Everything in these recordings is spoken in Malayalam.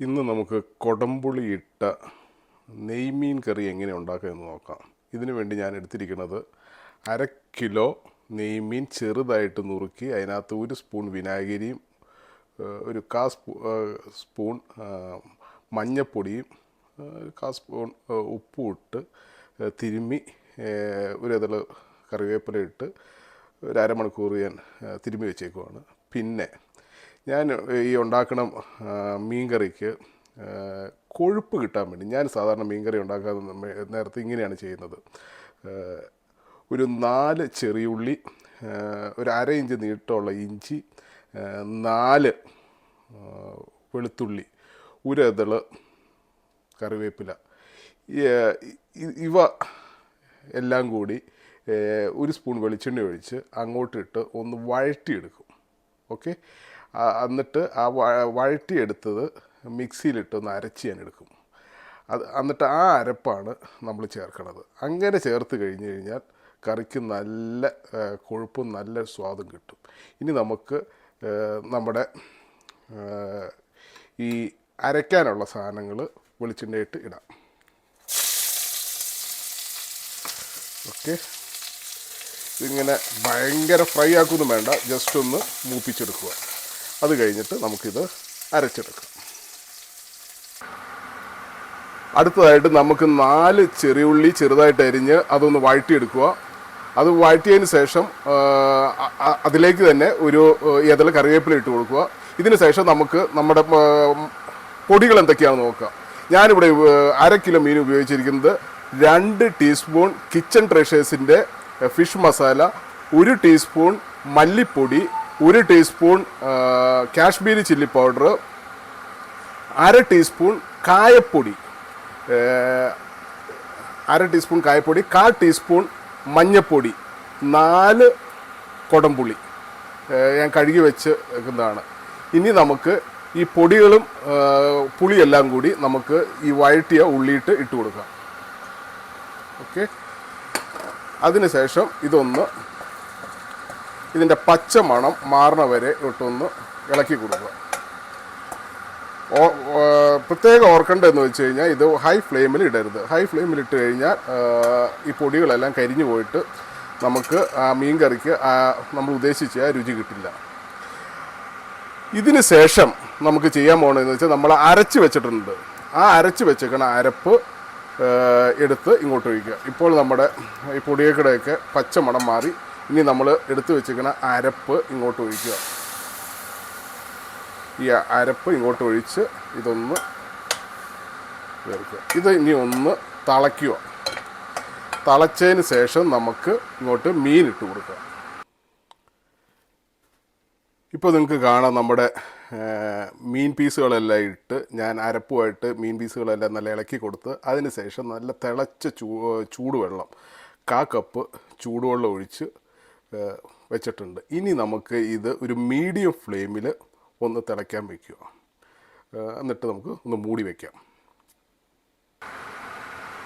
ഇന്ന് നമുക്ക് കൊടംപുളി ഇട്ട നെയ്മീൻ കറി എങ്ങനെ ഉണ്ടാക്കാമെന്ന് നോക്കാം. ഇതിനു വേണ്ടി ഞാൻ എടുത്തിരിക്കുന്നത് 1/2 കിലോ നെയ്മീൻ ചെറുതായിട്ട് നുറുക്കി അതിനകത്ത് 1 സ്പൂൺ വിനാഗിരിയും ഒരു 1/4 സ്പൂൺ മഞ്ഞപ്പൊടിയും 1/4 സ്പൂൺ ഉപ്പും ഇട്ട് തിരുമ്മി ഒരു ഇതള് കറിവേപ്പില ഇട്ട് ഒരു അരമണിക്കൂർ ഞാൻ തിരുമ്മി വെച്ചേക്കുവാണ്. പിന്നെ ഞാൻ ഈ ഉണ്ടാക്കണ മീൻ കറിക്ക് കൊഴുപ്പ് കിട്ടാൻ വേണ്ടി ഞാൻ സാധാരണ മീൻ കറി ഉണ്ടാക്കാൻ നേരത്തെ ഇങ്ങനെയാണ് ചെയ്യുന്നത്. ഒരു 4 ചെറിയുള്ളി, ഒരു 1/2 ഇഞ്ച് നീട്ടമുള്ള ഇഞ്ചി, 4 വെളുത്തുള്ളി, ഒരു ഇതള് കറിവേപ്പില, ഇവ എല്ലാം കൂടി 1 സ്പൂൺ വെളിച്ചെണ്ണ ഒഴിച്ച് അങ്ങോട്ടിട്ട് ഒന്ന് വഴറ്റിയെടുക്കും. ഓക്കെ, എന്നിട്ട് ആ വഴറ്റിയെടുത്തത് മിക്സിയിലിട്ടൊന്ന് അരച്ച് ഞാൻ എടുക്കും. എന്നിട്ട് ആ അരപ്പാണ് നമ്മൾ ചേർക്കണത്. അങ്ങനെ ചേർത്ത് കഴിഞ്ഞ് കഴിഞ്ഞാൽ കറിക്ക് നല്ല കൊഴുപ്പും നല്ല സ്വാദും കിട്ടും. ഇനി നമുക്ക് നമ്മുടെ ഈ അരയ്ക്കാനുള്ള സാധനങ്ങൾ വെളിച്ചെണ്ണയിട്ട് ഇടാം. ഓക്കെ, ഇതിങ്ങനെ ഭയങ്കര ഫ്രൈ ആക്കൊന്നും വേണ്ട, ജസ്റ്റ് ഒന്ന് മൂപ്പിച്ചെടുക്കുക. അത് കഴിഞ്ഞിട്ട് നമുക്കിത് അരച്ചെടുക്കാം. അടുത്തതായിട്ട് നമുക്ക് 4 ചെറിയുള്ളി ചെറുതായിട്ട് അരിഞ്ഞ് അതൊന്ന് വഴറ്റിയെടുക്കുക. അത് വഴറ്റിയതിന് ശേഷം അതിലേക്ക് തന്നെ ഒരു ഏതെല്ലാം കറിവേപ്പില ഇട്ട് കൊടുക്കുക. ഇതിന് ശേഷം നമുക്ക് നമ്മുടെ പൊടികൾ എന്തൊക്കെയാണെന്ന് നോക്കാം. ഞാനിവിടെ 1/2 കിലോ മീൻ ഉപയോഗിച്ചിരിക്കുന്നത് 2 ടീസ്പൂൺ കിച്ചൺ ട്രഷേഴ്സിൻ്റെ ഫിഷ് മസാല, 1 ടീസ്പൂൺ മല്ലിപ്പൊടി, 1 teaspoon Kashmiri chilli powder, 1/2 teaspoon കായപ്പൊടി, 1/2 ടീസ്പൂൺ കായപ്പൊടി, 1/4 ടീസ്പൂൺ മഞ്ഞൾപ്പൊടി, 4 കൊടംപുളി ഞാൻ കഴുകി വെച്ച് വെക്കുന്നതാണ്. ഇനി നമുക്ക് ഈ പൊടികളും പുളിയെല്ലാം കൂടി നമുക്ക് ഈ വഴറ്റിയ ഉള്ളിയിട്ട് ഇട്ട് കൊടുക്കാം. ഓക്കെ, അതിനുശേഷം ഇതിൻ്റെ പച്ച മണം മാറണ വരെ ഇട്ടൊന്ന് ഇളക്കി കൊടുക്കുക. പ്രത്യേകം ഓർക്കേണ്ടതെന്ന് വെച്ച് കഴിഞ്ഞാൽ ഇത് ഹൈ ഫ്ലെയിമിൽ ഇടരുത്. ഹൈ ഫ്ലെയിമിൽ ഇട്ട് കഴിഞ്ഞാൽ ഈ പൊടികളെല്ലാം കരിഞ്ഞു പോയിട്ട് നമുക്ക് ആ മീൻ കറിക്ക് നമ്മൾ ഉദ്ദേശിച്ച രുചി കിട്ടില്ല. ഇതിന് ശേഷം നമുക്ക് ചെയ്യാൻ പോകുന്നതെന്ന് വെച്ചാൽ നമ്മൾ അരച്ച് വെച്ചിട്ടുണ്ട്. ആ അരച്ച് വെച്ചേക്കണ അരപ്പ് എടുത്ത് ഇങ്ങോട്ട് ഒഴിക്കുക. ഇപ്പോൾ നമ്മുടെ ഈ പൊടിയക്കടയൊക്കെ പച്ചമണം മാറി. ഇനി നമ്മൾ എടുത്ത് വെച്ചിരിക്കുന്ന അരപ്പ് ഇങ്ങോട്ട് ഒഴിക്കുക. ഈ അരപ്പ് ഇങ്ങോട്ട് ഒഴിച്ച് ഇതൊന്ന് ചേർക്കുക. ഇത് ഇനി ഒന്ന് തിളയ്ക്കുക. തിളച്ചതിന് ശേഷം നമുക്ക് ഇങ്ങോട്ട് മീൻ ഇട്ട് കൊടുക്കുക. ഇപ്പോൾ നിങ്ങൾക്ക് കാണാം നമ്മുടെ മീൻ പീസുകളെല്ലാം ഇട്ട് ഞാൻ അരപ്പുമായിട്ട് മീൻ പീസുകളെല്ലാം നല്ല ഇളക്കി കൊടുത്ത് അതിന് ശേഷം നല്ല തിളച്ച ചൂടുവെള്ളം 1/4 കപ്പ് ചൂടുവെള്ളം ഒഴിച്ച് വെച്ചിട്ടുണ്ട്. ഇനി നമുക്ക് ഇത് ഒരു മീഡിയം ഫ്ലെയിമിൽ ഒന്ന് തിളയ്ക്കാൻ വയ്ക്കുക. എന്നിട്ട് നമുക്ക് ഒന്ന് മൂടി വയ്ക്കാം.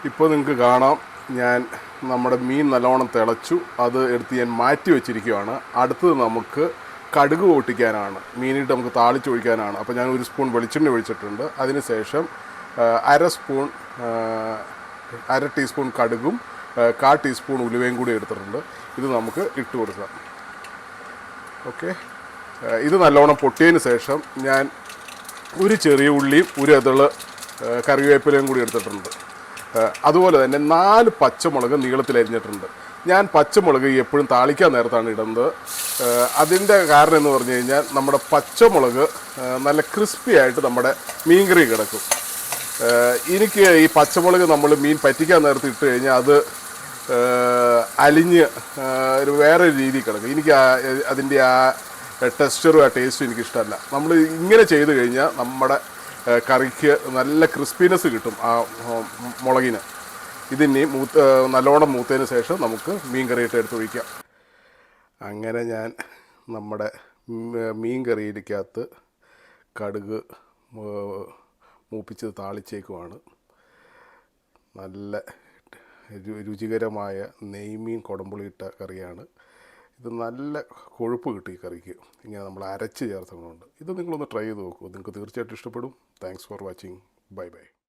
ഇപ്പോൾ നിങ്ങൾക്ക് കാണാം നമ്മുടെ മീൻ നല്ലോണം തിളച്ചു. അത് എടുത്ത് ഞാൻ മാറ്റി വെച്ചിരിക്കുകയാണ്. അടുത്തത് നമുക്ക് കടുക് പൊട്ടിക്കാനാണ്, മീനിട്ട് നമുക്ക് താളിച്ചൊഴിക്കാനാണ്. അപ്പോൾ ഞാൻ 1 സ്പൂൺ വെളിച്ചെണ്ണ ഒഴിച്ചിട്ടുണ്ട്. അതിന് ശേഷം 1/2 ടീസ്പൂൺ കടുകും 1/4 ടീസ്പൂൺ ഉലുവയും കൂടി എടുത്തിട്ടുണ്ട്. ഇത് നമുക്ക് ഇട്ട് കൊടുക്കാം. ഓക്കെ, ഇത് നല്ലോണം പൊട്ടിയതിന് ശേഷം ഞാൻ 1 ചെറിയ ഉള്ളിയും 1 ഇതള് കറിവേപ്പിലയും കൂടി എടുത്തിട്ടുണ്ട്. അതുപോലെ തന്നെ 4 പച്ചമുളക് നീളത്തിൽ അരിഞ്ഞിട്ടുണ്ട്. ഞാൻ പച്ചമുളക് എപ്പോഴും താളിക്കാൻ നേരത്താണ് ഇടുന്നത്. അതിൻ്റെ കാരണം എന്ന് പറഞ്ഞു കഴിഞ്ഞാൽ നമ്മുടെ പച്ചമുളക് നല്ല ക്രിസ്പി ആയിട്ട് നമ്മുടെ മീൻ കറി കിടക്കും. എനിക്ക് ഈ പച്ചമുളക് നമ്മൾ മീൻ പറ്റിക്കാൻ നേരത്ത് ഇട്ട് കഴിഞ്ഞാൽ അത് അലിഞ്ഞ് ഒരു വേറെ രീതി കിടക്കും. എനിക്ക് അതിൻ്റെ ആ ടെക്സ്ചറും ആ ടേസ്റ്റും എനിക്കിഷ്ടമല്ല. നമ്മൾ ഇങ്ങനെ ചെയ്ത് കഴിഞ്ഞാൽ നമ്മുടെ കറിക്ക് നല്ല ക്രിസ്പിനെസ് കിട്ടും ആ മുളകിന്. ഇതിനി നല്ലോണം മൂത്തതിന് ശേഷം നമുക്ക് മീൻ കറിയിട്ട് എടുത്ത് ഒഴിക്കാം. അങ്ങനെ ഞാൻ നമ്മുടെ മീൻ കറിയിലേക്കകത്ത് കടുക് മൂപ്പിച്ചത് താളിച്ചേക്കുമാണ്. നല്ല രുചികരമായ നെയ്മീൻ കുടംപുളിയിട്ട കറിയാണ്. ഇത് നല്ല കൊഴുപ്പ് കിട്ടും ഈ കറിക്ക്, ഇങ്ങനെ നമ്മൾ അരച്ച് ചേർത്തതുകൊണ്ട്. ഇത് നിങ്ങളൊന്ന് ട്രൈ ചെയ്ത് നോക്കൂ, നിങ്ങൾക്ക് തീർച്ചയായിട്ടും ഇഷ്ടപ്പെടും. Thanks for watching. Bye bye.